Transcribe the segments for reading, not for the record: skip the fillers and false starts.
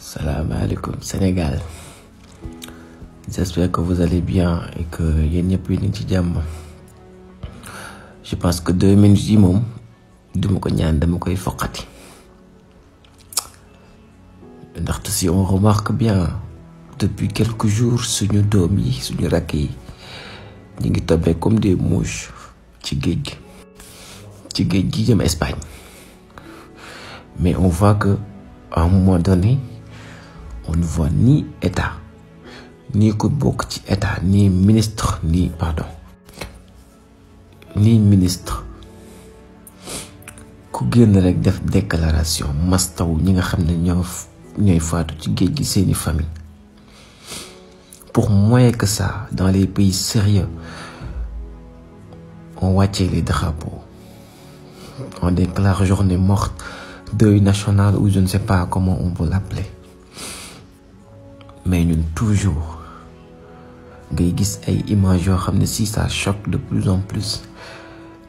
Salam alaikum Sénégal. J'espère que vous allez bien et que yéen ñëpp yi ci jàmm. Je pense que 2 minutes yi moom duma ko ñaan dama koy foqati. Ndaxte si on remarque bien depuis quelques jours suñu doom yi suñu rakk yi ñu ngi tombé comme des mouches ci géej gi jëm Espagne. Mais on voit que à un moment donné on ne voit ni état ni ko bokk ci état ni ministre ni ku génn rek def déclaration mastaw ñi nga xam ne ñooy faatu ci géej gi seeni famille. Pour moins que ça, dans les pays sérieux, on wàccee les drapeaux, on déclare journée morte, deuil national ou je ne sais pas comment on peut l'appeler. Mais ñun toujours ngay gis ay images yoo xam ne si ça choque de plus en plus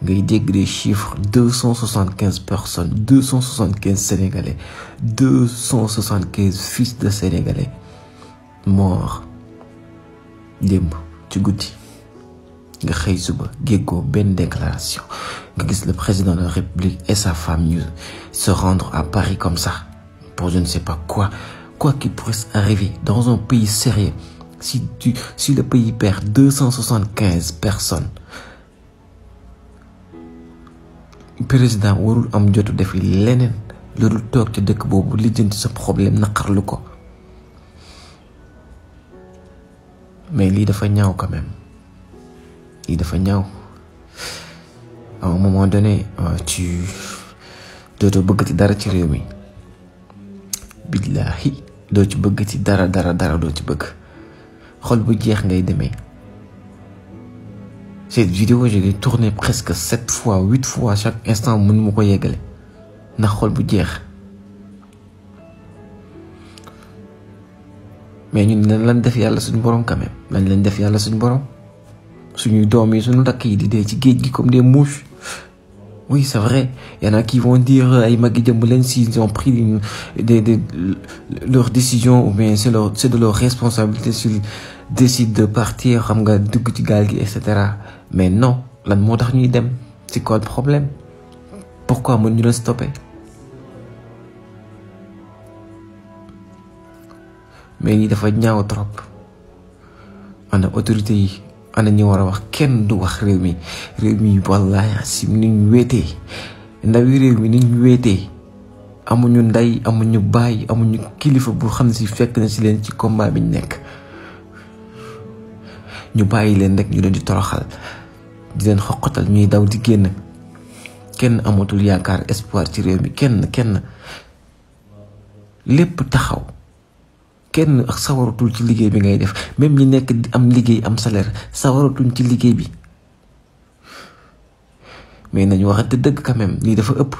ngay dégg des chiffres 275 personnes 275 Sénégalais 275 fils de Sénégalais morts démb ci guddi nga xëy suba géggoo benn déclaration nga gis le président de la République et sa femme ñu se rendre à Paris comme ça pour je ne sais pas quoi qui puisse arriver dans un pays sérieux. Si le pays perd 275 personnes, président warul am jotu def leneen loolu toog ci dëkk boobu lijjanti sa problème naqarlu ko. Mais lii dafa ñaaw quand même lii dafa ñaaw à un moment donné tu dootoo bëggati dara ci réew mi billahi doo ci bëggati dara doo ci bëgg xol bu jeex ngay demee. Cette vidéo je l'ai tournée presque 7 fois 8 fois chaque instant mënu ma ko yeggale ndax xol bu jeex. Mais ñun lan def yàlla suñu borom quand même lañ def yàlla suñu borom suñuy doom yi suñu rakk yi di dee ci géej gi comme des mouches. Oui, c'est vrai. Il y en a qui vont dire ay magi jëmb leen s'ils ont pris leur décision ou bien c'est de leur responsabilité s'ils décident de partir xam nga dugg ci gaal gi et cetera. Mais non lan moo tax ñuy dem c'est quoi le problème? Pourquoi mën ñu leen stopper? Mais lii dafa ñaaw trop. Ana autorité yi ana ñu war a wax kenn du wax réew mi wallahi si ni ñu wéetee ndawi réew mi ni ñu wéetee amuñu ndey amuñu baay amuñu kilifa bu xam ne si fekk na si leen ci combat bi ñu nekk ñu bàyyi leen rek ñu leen di toroxal di leen xoqatal ñuy daw di génn kenn amatul yaakaar espoir ci réew mi kenn lépp taxaw kenn ak sawaratul ci liggéey bi ngay def même ñi nekk di am liggéey am salaire sawaratuñ ci liggéey bi mais nañu waxante dëgg quand même lii dafa ëpp.